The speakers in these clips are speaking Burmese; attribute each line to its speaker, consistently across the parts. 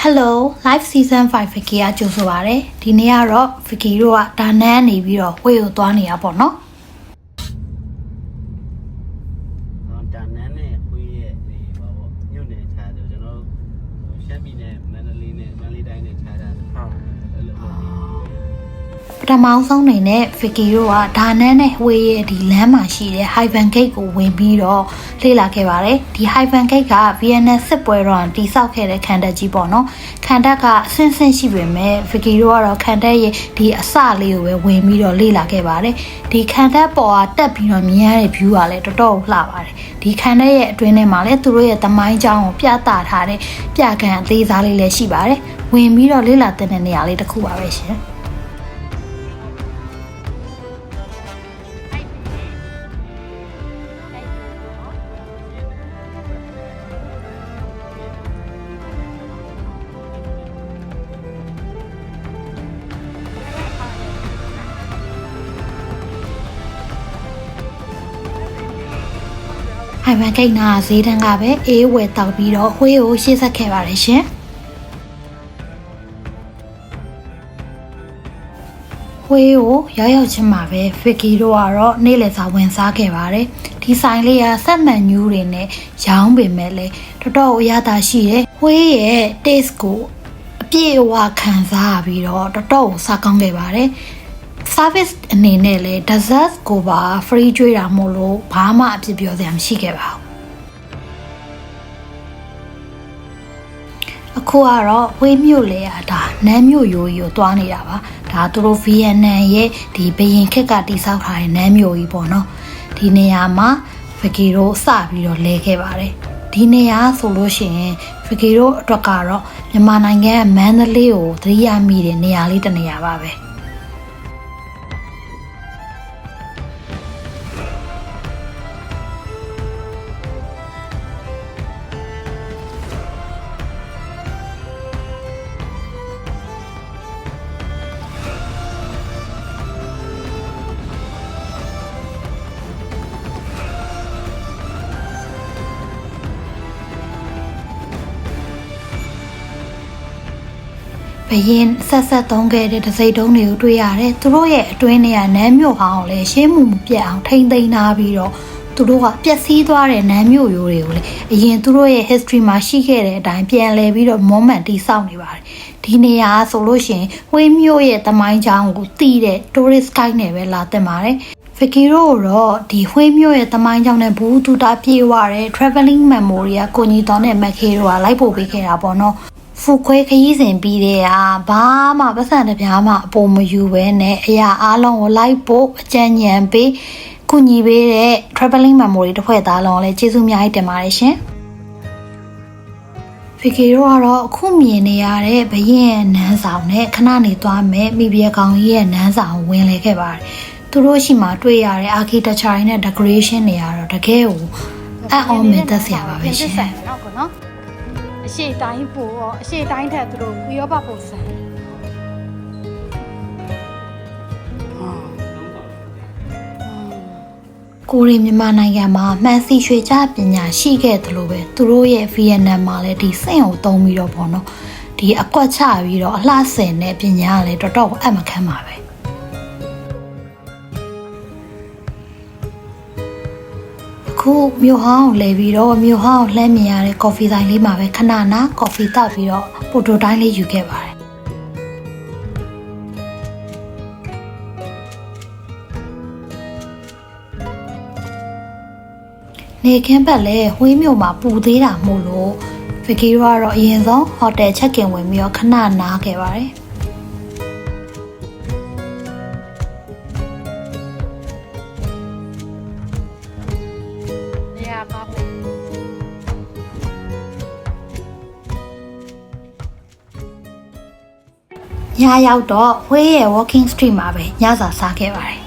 Speaker 1: Hello live season 5 Vicky ကကြိုဆိုပါရစေဒီနေ့ကတော့ Vicky တို့ကဒါနန်းနေပြီးတော့ဝေးကိုသွားနေရပေါ့နော်
Speaker 2: ဒါနန်းနဲ့ဝေးရဲ့ဒီဘာပေါ့ညွန့်နေချာတယ်ကျွန်တော်ရှမ်းပြည်နယ်မန္တလေးနဲ့မန္တလေးတိုင်းနဲ့ချာတာဟုတ်အဲ့လို
Speaker 1: ပထမဆုံးနေနဲ့ Vicky တို့ကဒါနန်းနဲ့ဝေးရဲ့ဒီလမ်းမှာရှိတဲ့ Hyven Gate ကိုဝင်ပြီးတော့လေ့လာခဲ့ပါတယ်ဒီ Hyven Gate က VNS စစ်ပွဲတော့တိစောက်ခဲ့တဲ့ခံတပ်ကြီးပေါ့နော်ခံတပ်ကအဆင့်ဆင့်ရှိပေမဲ့ Vicky တို့ကတော့ခံတပ်ရဲ့ဒီအစလေးကိုပဲဝင်ပြီးတော့လေ့လာခဲ့ပါတယ်ဒီခံတပ်ပေါ်ကတက်ပြီးတော့မြင်ရတဲ့ view ကလည်းတော်တော်လှပါတယ်ဒီခံတပ်ရဲ့အတွင်းထဲမှာလည်းသူတို့ရဲ့သမိုင်းကြောင်းကိုပြသထားတဲ့ပြကံအသေးစားလေးလည်းရှိပါတယ်ဝင်ပြီးတော့လေ့လာတဲ့နေရာလေးတစ်ခုပါပဲရှင်ဟိုင်ဗန်ဂိတ်နာဈေးတန်းကပဲအေးဝယ်တောက်ပြီးတော့ဝှေးကိုရှေ့ဆက်ခဲ့ပါတယ်ရှင်ဝှေးကိုရောက်ချင်းမှာပဲ Vicky တို့ကတော့နေ့လည်စာဝင်စားခဲ့ပါတယ်ဒီဆိုင်လေးကဆက်မှန်ညူးတွေနဲ့ရောင်းပေမဲ့လည်းတော်တော်အရသာရှိတယ်ဝှေးရဲ့ taste ကိုအပြည့်အဝခံစားပြီးတော့တော်တော်စားကောင်းခဲ့ပါတယ်service အနေနဲ့လည်း dessert ကိုပါ free ကျွေးတာမို့လို့ဘာမှအပြစ်ပြောစရာမရှိခဲ့ပါဘူးအခုကတော့ဝေးမြို့လေရတာနန်းမြို့ရိုးကြီးကိုတွားနေတာပါဒါသူတို့ VNN ရဲ့ဒီဘရင်ခက်ကတိစောက်ထားတဲ့နန်းမြို့ကြီးပေါ့နော်ဒီနေရာမှာ Vicky တို့စပြီးတော့လဲခဲ့ပါတယ်ဒီနေရာဆိုလို့ရှိရင် Vicky တို့အတွက်ကတော့မြန်မာနိုင်ငံရဲ့မန္တလေးကိုသတိရမိတဲ့နေရာလေးတစ်နေရာပါပဲဘရင်ဆက်သုံးခဲ့တဲ့တစိမ့်တုံးတွေကိုတွေ့ရတယ်သူတို့ရဲ့အတွင်းထဲကနန်းမြို့ဟောင်းကိုလည်းရှင်းမှုမပြတ်အောင်ထိမ့်သိမ်းထားပြီးတော့သူတို့ကပျက်စီးသွားတဲ့နန်းမြို့ရိုးတွေကိုလည်းအရင်သူတို့ရဲ့ history မှာရှိခဲ့တဲ့အတိုင်းပြန်လည်ပြီးတော့ moment တိစောက်နေပါတယ်ဒီနေရာဆိုလို့ရှိရင်ဝေးမြို့ရဲ့သမိုင်းကြောင်းကိုသိတဲ့ tourist guide နဲ့ပဲလာတင်ပါတယ်Vicky တို့တော့ဒီဝေးမြို့ရဲ့သမိုင်းကြောင်းနဲ့ဘူးတူတာပြေဝတဲ့ traveling memory ကိုညီတော်နဲ့မက်ခေတို့ကလိုက်ပို့ပေးခဲ့တာပေါ့နော်ဖူခွဲခရီးစဉ်ပြီးတဲ့ဘာမှပတ်စံတပြားမှအပေါ်မယူဘဲနဲ့အရာအားလုံးကိုလိုက်ဖို့အကြံဉာဏ်ပေးကုညီပေးတဲ့ traveling memory တစ်ဖွဲ့သားလုံးလည်းကျေးဇူးအများကြီးတင်ပါတယ်ရှင်။ Vicky တို့ကတော့အခုမြင်နေရတဲ့ဘရင်နန်းဆောင်နဲ့ခဏနေသွားမယ်မိဘကောင်ကြီးရဲ့နန်းဆောင်ဝင်လဲခဲ့ပါတယ်။သူတို့ရှိမှတွေ့ရတဲ့ architecture နဲ့ decoration တွေကတော့တကယ်ကိုအံ့ဩမြင်သက်စရာပါပဲရှင်။
Speaker 3: ဟုတ်ကောနော်အရှိတိုင်းပို့ရောအရှိတိုင်းထက်သူတို့ဥရောပပုံစံ
Speaker 1: ကိုရီမြန်မာနိုင်ငံမှာမှန်စီရွှေကြပညာရှိခဲ့တယ်လို့ပဲသူတို့ရဲ့ VNN မှာလည်းဒီစိတ်ကိုသုံးပြီးတော့ပေါ့နော်ဒီအကွက်ချပြီးတော့အလှဆင်တဲ့ပညာကလည်းတော်တော်အမခမ်းပါပဲခုမြို့ဟောင်းလဲပြီးတော့မြို့ဟောင်းလှမ်းမြင်ရတဲ့ coffee ဆိုင်လေးမှာပဲခဏနာ coffee တောက်ပြီးတော့ပိုတိုတိုင်းလေးယူခဲ့ပါတယ်နေခင်းဘက်လဲဝေးမြို့မှာပူသေးတာမို့လို့ Vicky တို့ကတော့အရင်ဆုံး hotel check in ဝင်ပြီးတော့ခဏနားခဲ့ပါတယ်ညရောက်တော့ဝေးရဲ့ walking street မှာပဲညစာစားခဲ့ပါတယ်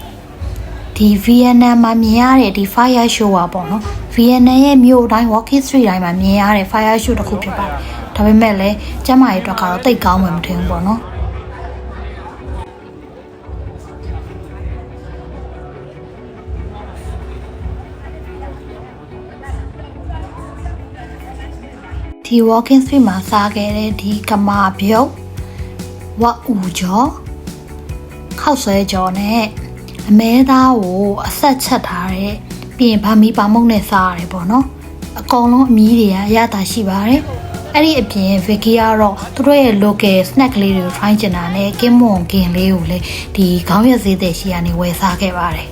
Speaker 1: ဒီ VNN မှာမြင်ရတဲ့ဒီ fire show อ่ะပေါ့နော် VNN ရဲ့မြို့တိုင်း walking street တိုင်းမှာမြင်ရတဲ့ fire show တစ်ခုဖြစ်ပါတယ်ဒါပေမဲ့လည်းကျမရဲ့အတွက်ကတော့တိတ်ကောင်းမှမထင်ဘူးပေါ့နော်ဒ ဒီ walking street မှာစားခဲ့တဲ့ဒီကမာပြုတ်ဝက်ဥကြောခောက်ဆွဲကြောနဲ့အမဲသားကိုအဆက်ချက်ထားတဲ့ပြီးရင်ဗာမီပါမုတ်နဲ့စားရတယ်ပေါ့နော်အကုန်လုံးအမီးတွေကအရသာရှိပါတယ်အဲ့ဒီအပြင် Vicky ကတော့သူတို့ရဲ့ local snack လေးတွေကို try ချင်တာနဲ့ကင်းမွန်ကင်လေးကိုလည်းဒီခေါင်းရက်ဈေးတဲ့ရှိကနေဝယ်စားခဲ့ပါတယ်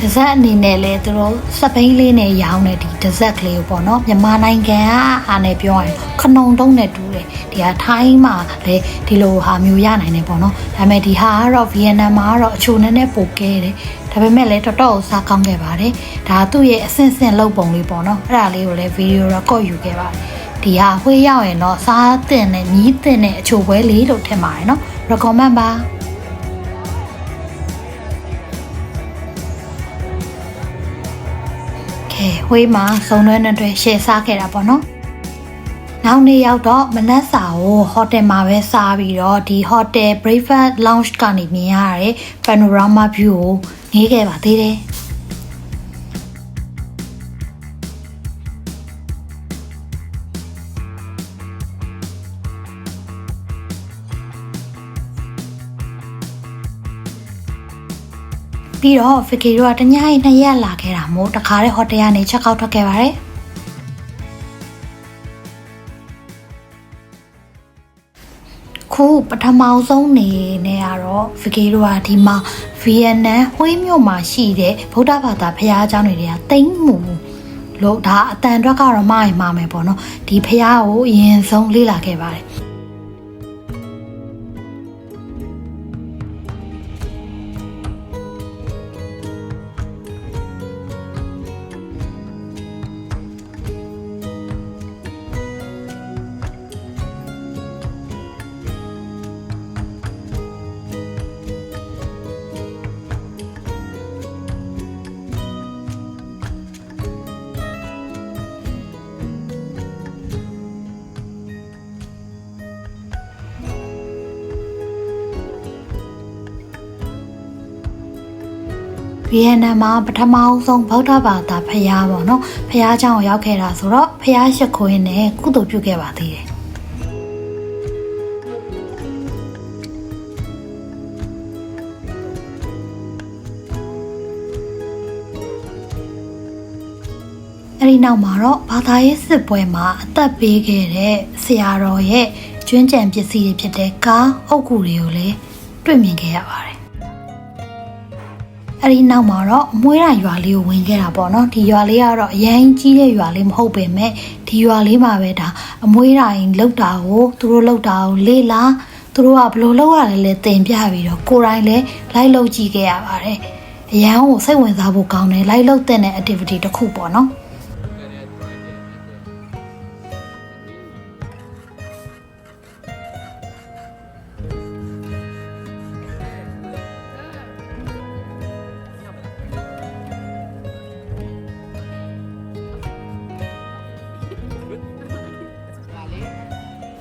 Speaker 1: ဒဇက်အနေနဲ့လဲသူတို့စပိန်လေးနဲ့ရောင်းတဲ့ဒီဒဇက်ကလေးကိုပေါ့နော်မြန်မာနိုင်ငံကအားနဲ့ပြောရင်ခနုံတုံးနဲ့တူတယ်ဒီဟာထိုင်းမှာလည်းဒီလိုဟာမျိုးရနိုင်တယ်ပေါ့နော်ဒါပေမဲ့ဒီဟာကတော့ဗီယက်နမ်မှာကတော့အချိုနည်းနည်းပိုကဲတယ်ဒါပေမဲ့လည်းတော်တော်စားကောင်းခဲ့ပါတယ်ဒါသူ့ရဲ့အဆင့်ဆင့်လုပ်ပုံလေးပေါ့နော်အဲ့ဒါလေးကိုလည်းဗီဒီယို record ယူခဲ့ပါတယ်ဒီဟာဝေးရောက်ရင်တော့စားတင်နဲ့မြီးတင်နဲ့အချိုပွဲလေးလို့ထင်ပါတယ်နော် recommend ပါဝေးမှာစုံတွဲနဲ့တွေ့ရှယ်စားခဲ့တာပေါ့နော်နောက်နေ့ရောက်တော့မနက်စာကိုဟိုတယ်မှာပဲစားပြီးတော့ဒီ hotel breakfast lounge ကနေမြင်ရတဲ့ panorama view ကိုငေးခဲ့ပါသေးတယ်ပြီးတော့ Vicky တို့ကတညအိ2ရက်လာခဲ့တာမို့တခါတည်းဟိုတယ်ကနေချက်အောက်ထွက်ခဲ့ပါတယ်ခုပထမဆုံးနေနဲ့ကတော့ Vicky တို့ကဒီမှာဗီယက်နမ်ဟွေးမြို့မှာရှိတဲ့ဗုဒ္ဓဘာသာဘုရားကျောင်းတွေကတိမ့်မှုလို့ဒါအတန်အတွက်ကတော့မရင်မမယ်ပေါ့နော်ဒီဘုရားကိုအရင်ဆုံးလေ့လာခဲ့ပါတယ်ဗီယက်နမ်မှာပထမဆုံးဗုဒ္ဓဘာသာဘုရားပေါ့နော်ဘုရားကျောင်းကိုရောက်ခဲ့တာဆိုတော့ဘုရားရှိခိုးရင်းနဲ့ကုသိုလ်ပြုခဲ့ပါသေးတယ်အဲ့ဒီနောက်မှာတော့ဘာသာရေးစစ်ပွဲမှာအသက်ပေးခဲ့တဲ့ဆရာတော်ရဲ့ကျွမ်းကျန်ပစ္စည်းတွေဖြစ်တဲ့ကားအုပ်ကူတွေကိုလည်းတွေ့မြင်ခဲ့ရပါတယ်အဲ့ဒီနောက်မှာတော့အမွှေးရရွာလေးကိုဝင်ခဲ့တာပေါ့နော်ဒီရွာလေးကတော့အရင်ကြီးတဲ့ရွာလေးမဟုတ်ပေမဲ့ဒီရွာလေးမှာပဲဒါအမွှေးတိုင်းလောက်တာကိုသူတို့လောက်တာကိုလေ့လာသူတို့ကဘယ်လိုလောက်ရတယ်လဲသင်ပြပြီးတော့ကိုယ်တိုင်လည်းလိုက်လုပ်ကြည့်ခဲ့ရပါတယ်အရန်ကိုစိတ်ဝင်စားဖို့ကောင်းတယ်လိုက်လုပ်တဲ့ activity တစ်ခုပေါ့နော်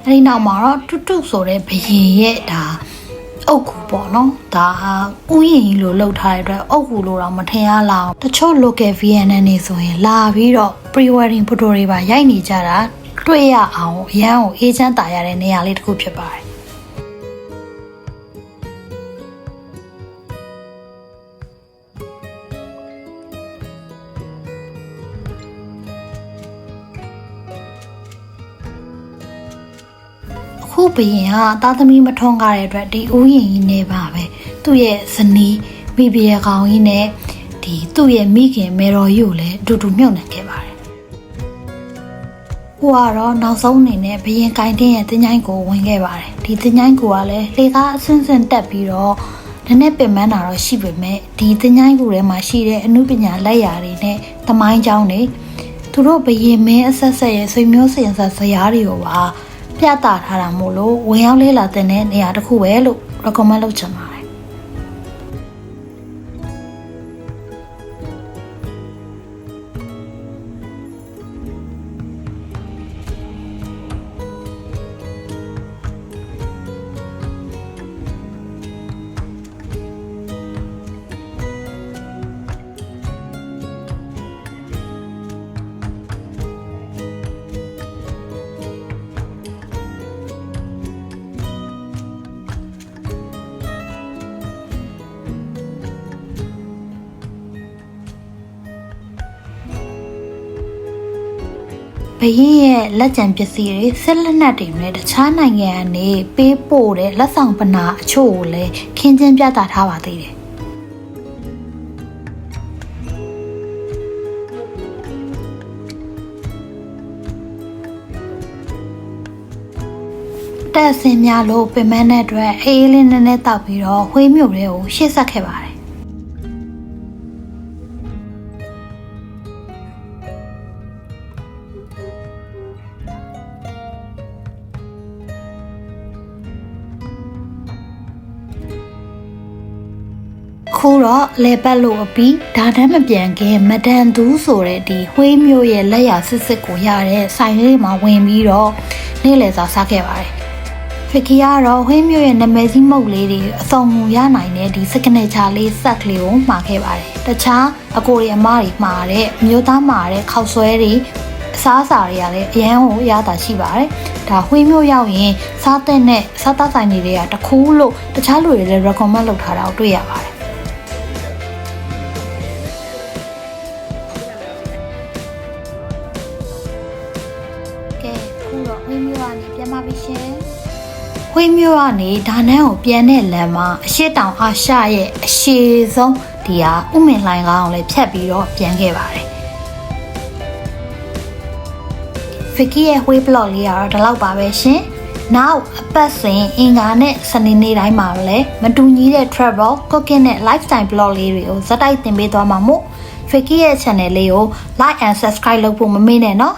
Speaker 1: အဲ့ဒီနောက်မှာတော့တွတ်တွတ်ဆိုတဲ့ဘရင်ရဲ့ဒါအုတ်ကူပေါ့နော်ဒါဥယျာဉ်ကြီးလိုလှုပ်ထားတဲ့အတွက်အုတ်ကူလိုတော့မထင်ရလောက်တချို့ local VNN နေဆိုရင်လာပြီးတော့ pre-wedding photo တွေပါရိုက်နေကြတာတွေ့ရအောင်အရန်ကိုအေးချမ်းသာရတဲ့နေရာလေးတစ်ခုဖြစ်ပါတယ်ခုဘရင်ကသားသမီးမထွန်းကားတဲ့အတွက်ဒီဥယျာဉ်ကြီးနေပါပဲသူ့ရဲ့ဇနီးမိဘရဲ့ကောင်ကြီးနဲ့ဒီသူ့ရဲ့မိခင်မေတော်ကြီးကိုလည်းအတူတူမြုပ်နှံခဲ့ပါတယ်ဟိုကတော့နောက်ဆုံးအနေနဲ့ဘရင်ကိုင်းတင်းရဲ့တင်ချိုင်းကိုဝင်ခဲ့ပါတယ်ဒီတင်ချိုင်းကိုကလည်းလေကားအဆင့်ဆင့်တက်ပြီးတော့နည်းနည်းပင်ပန်းတာတော့ရှိပေမဲ့ဒီတင်ချိုင်းကိုထဲမှာရှိတဲ့အမှုပညာလက်ရာတွေနဲ့သမိုင်းကြောင်းတွေသူတို့ဘရင်မင်းအဆက်ဆက်ရဲ့ဆွေမျိုးစင်ဆက်ဇယားတွေကိုပါပြသထားတာမို့လို့ဝင်ရောက်လေးလာတဲ့နေရာတစ်ခုပဲလို့ recommend လုပ်ချင်ပါတယ် ရင်ရဲ့လက်ကျန်ပစ္စည်းတွေဆက်လက်နက်တွေနဲ့တခြားနိုင်ငံကနေပေးပို့တဲ့လက်ဆောင်ပနာအချို့ကိုလည်းခင်းကျင်းပြသထားပါသေးတယ်တက်စင်များလို့ပင်မနဲ့အတွက်အေးလေးနည်းနည်းတောက်ပြီးတော့ဝှေးမြို့တွေကိုရှေ့ဆက်ခဲ့ပါတယ်ခုတော့လေပတ်လို့အပြီးဒါတမ်းမပြန်ခင်မဒန်သူဆိုတဲ့ဒီဝှေးမြို့ရဲ့လက်ရစစ်စစ်ကိုရတဲ့ဆိုင်လေးမှာဝင်ပြီးတော့နေ့လည်စာစားခဲ့ပါတယ်ဖကီကတော့ဝှေးမြို့ရဲ့နာမည်ကြီးမုတ်လေးတွေအစုံမူရနိုင်တဲ့ဒီစကနေချာလေးဆက်ကလေးကိုမှာခဲ့ပါတယ်တခြားအကိုတွေအမတွေမှာတဲ့မျိုးသားမှာတဲ့ခောက်ဆွဲတွေအစားအစာတွေကလည်းအရန်ကိုအရသာရှိပါတယ်ဒါဝှေးမြို့ရောက်ရင်စားတဲ့နဲ့စားတောက်ဆိုင်တွေကတခုလို့တခြားလူတွေလည်း recommend လုပ်ထားတာကိုတွေ့ရပါတယ်ဝှေးမြို့ကနေပြန်มาပြီရှင်ဝှေးမြို့ကနေဒါနန်းကိုပြန်တဲ့လမ်းမှာအရှိတောင်အာရှရဲ့အရှည်ဆုံးဒီဟာဥမင်လိုင်းကားအောင်လည်းဖြတ်ပြီးတော့ပြန်ခဲ့ပါတယ်ဖကီရဲ့ဝှေးဘလော့လေးကတော့ဒီလောက်ပါပဲရှင်နောက်အပတ်စဉ်အင်္ဂါနဲ့စနေနေ့တိုင်းမှာလည်းမတူညီတဲ့ travel cooking နဲ့ lifestyle blog လေးတွေကိုဇက်တိုက်တင်ပေးသွားမှာမို့ဖကီရဲ့ channel လေးကို like and subscribe လုပ်ဖို့မမေ့နဲ့နော်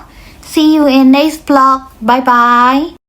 Speaker 1: See you in next vlog. Bye bye.